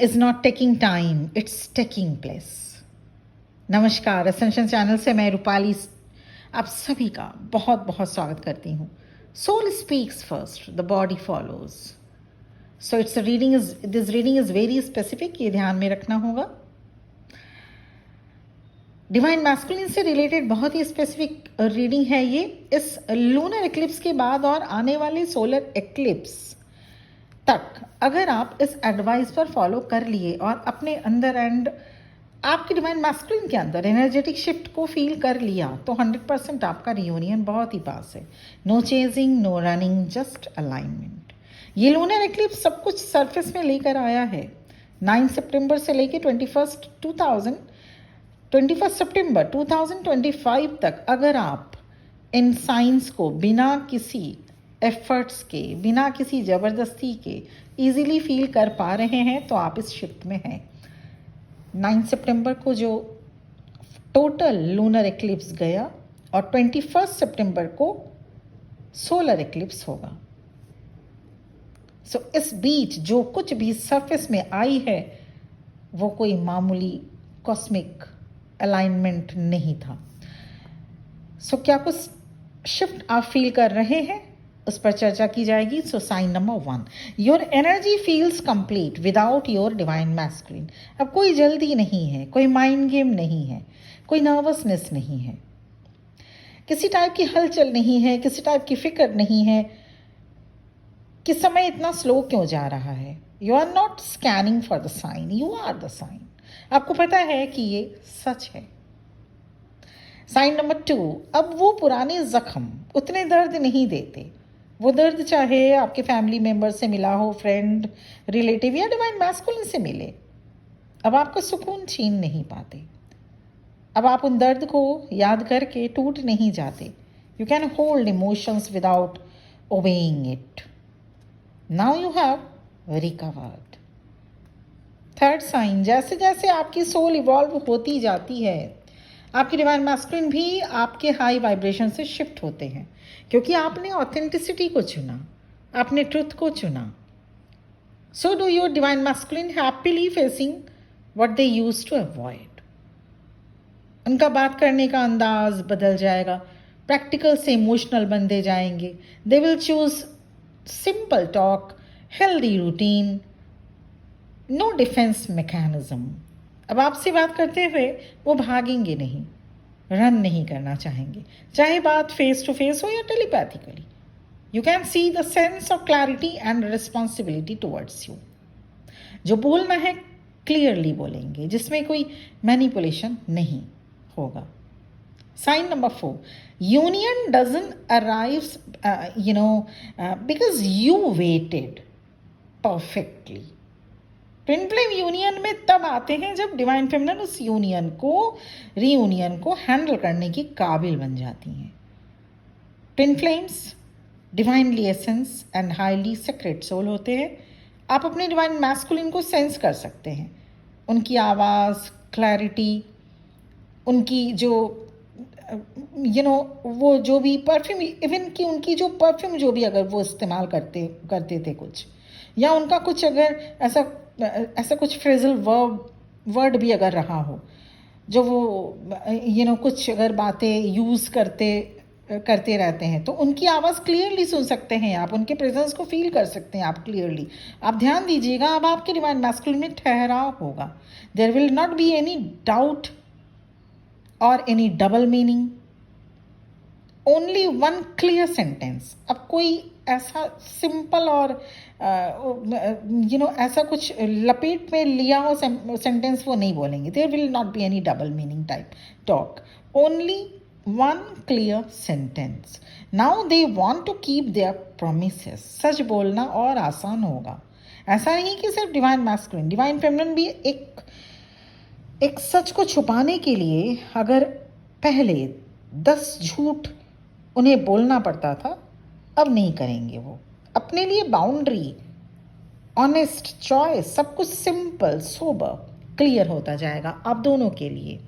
is not taking time, it's taking place. नमस्कार, ascension channel से मैं रूपाली आप सभी का बहुत बहुत स्वागत करती हूँ. Soul speaks first, the body follows. So its reading is this reading is very specific, ये ध्यान में रखना होगा. डिवाइन मैस्कुलिन से रिलेटेड बहुत ही स्पेसिफिक रीडिंग है ये. इस लूनर एक्लिप्स के बाद और आने वाले सोलर एक्लिप्स तक अगर आप इस एडवाइस पर फॉलो कर लिए और अपने अंदर एंड आपके डिवाइन मैस्कुलिन के अंदर एनर्जेटिक शिफ्ट को फील कर लिया तो 100% आपका रियूनियन बहुत ही पास है. No chasing, no running, just alignment. ये लूनर एक्लिप्स सब कुछ सरफेस में लेकर आया है. 9 सितंबर से लेकर 21 सितंबर 2025 तक अगर आप इन साइंस को बिना किसी एफर्ट्स के, बिना किसी ज़बरदस्ती के इजीली फील कर पा रहे हैं तो आप इस शिफ्ट में हैं. 9 सितंबर को जो टोटल लूनर एक्लिप्स गया और 21 सितंबर को सोलर एक्लिप्स होगा. सो इस बीच जो कुछ भी सरफेस में आई है वो कोई मामूली कॉस्मिक अलाइनमेंट नहीं था. सो क्या कुछ शिफ्ट आप फील कर रहे हैं, उस पर चर्चा की जाएगी. So sine number 1, your energy feels complete without your divine masculine. अब कोई जल्दी नहीं है, कोई माइंड गेम नहीं है, कोई नर्वसनेस नहीं है, किसी टाइप की हलचल नहीं है, किसी टाइप की फिक्र नहीं है कि समय इतना स्लो क्यों जा रहा है. You are not scanning for the sign, you are the sign. आपको पता है कि ये सच है. साइन नंबर 2, अब वो पुराने जख्म उतने दर्द नहीं देते. वो दर्द चाहे आपके फैमिली मेंबर से मिला हो, फ्रेंड, रिलेटिव या डिवाइन मैस्कुलिन से मिले, अब आपका सुकून छीन नहीं पाते. अब आप उन दर्द को याद करके टूट नहीं जाते. You can hold emotions without obeying it. Now you have recovered. Third sign, जैसे जैसे आपकी सोल इवॉल्व होती जाती है आपके डिवाइन मैस्कुलिन भी आपके हाई वाइब्रेशन से शिफ्ट होते हैं, क्योंकि आपने ऑथेंटिसिटी को चुना, आपने ट्रुथ को चुना. So do your divine masculine happily facing what they used to avoid. उनका बात करने का अंदाज बदल जाएगा, प्रैक्टिकल से इमोशनल बनते जाएंगे. They will choose simple talk, healthy routine, no defence mechanism. अब आपसे बात करते हुए वो भागेंगे नहीं, रन नहीं करना चाहेंगे, चाहे बात फेस टू फेस हो या telepathically. You can see the sense of clarity and responsibility towards you. जो बोलना है क्लियरली बोलेंगे, जिसमें कोई मैनिपुलेशन नहीं होगा. Sign number 4, union doesn't arrives because you waited perfectly. Twin flame union में तब आते हैं जब डिवाइन फेमिनिन उस यूनियन को, रीयूनियन को हैंडल करने की काबिल बन जाती हैं. Twin flames divinely essence and highly secret soul होते हैं. आप अपने डिवाइन मैस्कुलिन को सेंस कर सकते हैं. उनकी आवाज़, क्लैरिटी, उनकी जो वो जो भी परफ्यूम, इवन कि उनकी जो परफ्यूम जो भी अगर वो इस्तेमाल करते थे कुछ, या उनका कुछ अगर ऐसा कुछ फ्रेजल वर्ड भी अगर रहा हो, जो वो कुछ अगर बातें यूज़ करते रहते हैं, तो उनकी आवाज़ क्लियरली सुन सकते हैं आप, उनके प्रेजेंस को फील कर सकते हैं आप क्लियरली. आप ध्यान दीजिएगा, अब आपके डिवाइन मैस्कुलिन में ठहराव होगा. There will not be any doubt और any double meaning, only one clear sentence. अब कोई ऐसा सिंपल और ऐसा कुछ लपेट में लिया हो सेंटेंस वो नहीं बोलेंगे. There will not be any double meaning type talk, only one clear sentence. Now they want to keep their promises. सच बोलना और आसान होगा. ऐसा नहीं कि सिर्फ डिवाइन मैस्कुलिन, डिवाइन फेमिनिन भी एक सच को छुपाने के लिए अगर पहले 10 झूठ उन्हें बोलना पड़ता था, अब नहीं करेंगे. वो अपने लिए बाउंड्री, ऑनेस्ट चॉइस, सब कुछ सिंपल, सोबर, क्लियर होता जाएगा आप दोनों के लिए.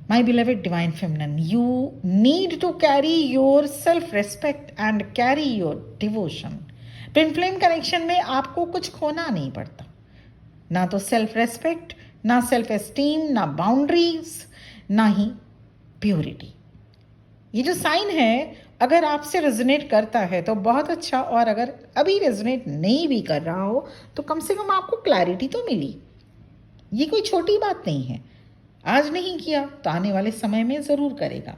My beloved divine feminine, you need to carry your self respect and carry your devotion. Twin flame connection में आपको कुछ खोना नहीं पड़ता, ना तो सेल्फ रेस्पेक्ट, ना सेल्फ एस्टीम, ना बाउंड्रीज, ना ही प्योरिटी। ये जो साइन है, अगर आपसे रेजोनेट करता है तो बहुत अच्छा, और अगर अभी रेजोनेट नहीं भी कर रहा हो तो कम से कम आपको क्लैरिटी तो मिली। ये कोई छोटी बात नहीं है। आज नहीं किया तो आने वाले समय में ज़रूर करेगा।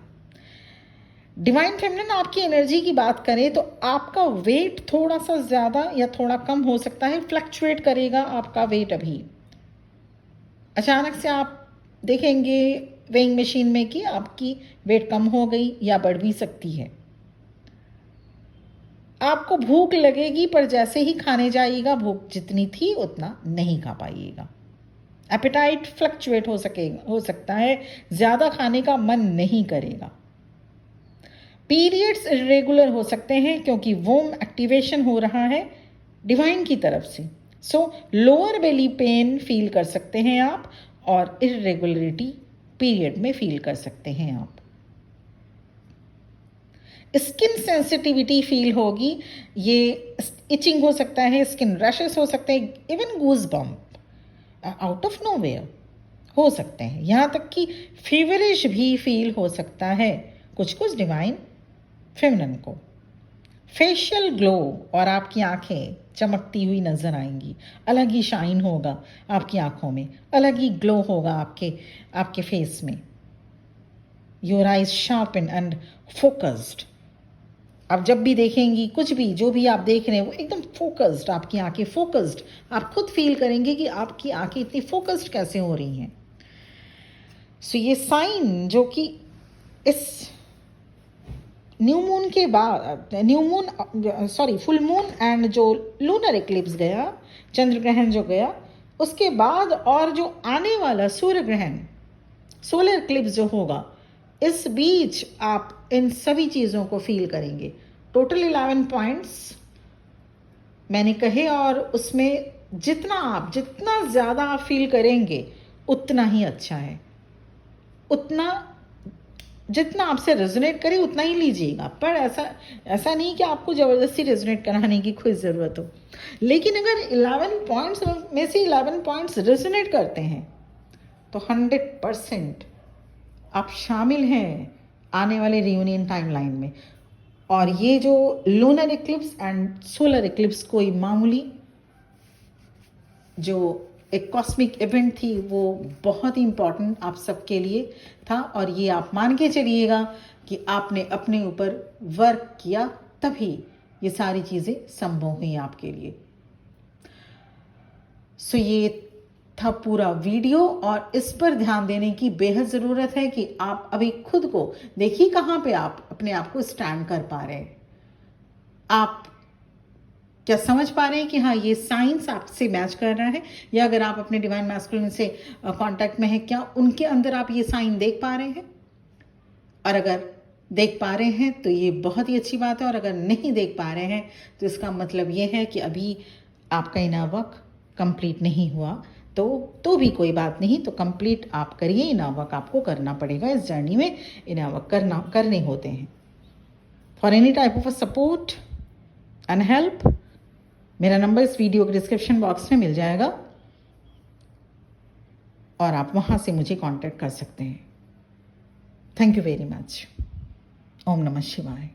डिवाइन फेमिनिन आपकी एनर्जी की बात करें तो आपका वेट थोड़ा सा ज़्यादा या थोड़ा कम हो सकता है, फ्लक्चुएट करेगा आपका वेट। अभी अचानक से आप देखेंगे वेइंग मशीन में कि आपकी वेट कम हो गई या बढ़ भी सकती है। आपको भूख लगेगी, पर जैसे ही खाने जाइएगा भूख जितनी थी उतना नहीं खा पाइएगा। एपेटाइट फ्लक्चुएट हो सकता है, ज़्यादा खाने का मन नहीं करेगा। पीरियड्स इरेगुलर हो सकते हैं क्योंकि वोम एक्टिवेशन हो रहा है डिवाइन की तरफ से। सो लोअर बेली पेन फील कर सकते हैं आप, और इरेगुलरिटी पीरियड में फील कर सकते हैं आप। स्किन सेंसिटिविटी फील होगी, ये इचिंग हो सकता है, स्किन रैशेस हो सकते हैं, even goose bump out of nowhere हो सकते हैं। यहाँ तक कि फीवरिश भी फील हो सकता है कुछ कुछ डिवाइन फेमिनिन को। फेशियल ग्लो, और आपकी आंखें चमकती हुई नजर आएंगी, अलग ही शाइन होगा आपकी आंखों में, अलग ही ग्लो होगा आपके फेस में। Your eyes sharpen and focused. आप जब भी देखेंगी कुछ भी, जो भी आप देख रहे हैं वो एकदम फोकस्ड, आपकी आंखें फोकस्ड। आप खुद फील करेंगे कि आपकी आंखें इतनी फोकस्ड कैसे हो रही हैं। सो ये साइन जो कि इस न्यू मून के बाद, फुल मून एंड जो लूनर इक्लिप्स गया, चंद्र ग्रहण जो गया, उसके बाद और जो आने वाला सूर्य ग्रहण, सोलर इक्लिप्स जो होगा, इस बीच आप इन सभी चीज़ों को फील करेंगे। टोटल 11 पॉइंट्स मैंने कहे, और उसमें जितना ज़्यादा आप फील करेंगे उतना ही अच्छा है। जितना आपसे रेजोनेट करे उतना ही लीजिएगा, पर ऐसा नहीं कि आपको ज़बरदस्ती रेजोनेट कराने की कोई ज़रूरत हो। लेकिन अगर 11 पॉइंट्स में से 11 पॉइंट्स रेजोनेट करते हैं तो 100% आप शामिल हैं आने वाले रियूनियन टाइमलाइन में। और ये जो lunar Eclipse and solar Eclipse कोई मामूली जो एक कॉस्मिक इवेंट थी, वो बहुत ही इम्पॉर्टेंट आप सबके लिए था। और ये आप मान के चलिएगा कि आपने अपने ऊपर वर्क किया, तभी ये सारी चीज़ें संभव हुई आपके लिए। सो ये था पूरा वीडियो, और इस पर ध्यान देने की बेहद ज़रूरत है कि आप अभी खुद को देखिए कहाँ पे आप अपने आप को स्टैंड कर पा रहे हैं। आप क्या समझ पा रहे हैं कि हाँ, ये साइंस आपसे मैच कर रहा है, या अगर आप अपने डिवाइन मैस्कुलिन से कांटेक्ट में हैं, क्या उनके अंदर आप ये साइन देख पा रहे हैं? और अगर देख पा रहे हैं तो ये बहुत ही अच्छी बात है, और अगर नहीं देख पा रहे हैं तो इसका मतलब ये है कि अभी आपका इनर वर्क कंप्लीट नहीं हुआ। तो भी कोई बात नहीं, तो कंप्लीट आप करिए। इनर वर्क आपको करना पड़ेगा इस जर्नी में, इनर वर्क करने होते हैं। For any type of support and help, मेरा नंबर इस वीडियो के डिस्क्रिप्शन बॉक्स में मिल जाएगा, और आप वहाँ से मुझे कांटेक्ट कर सकते हैं। Thank you very much. ओम नमः शिवाय।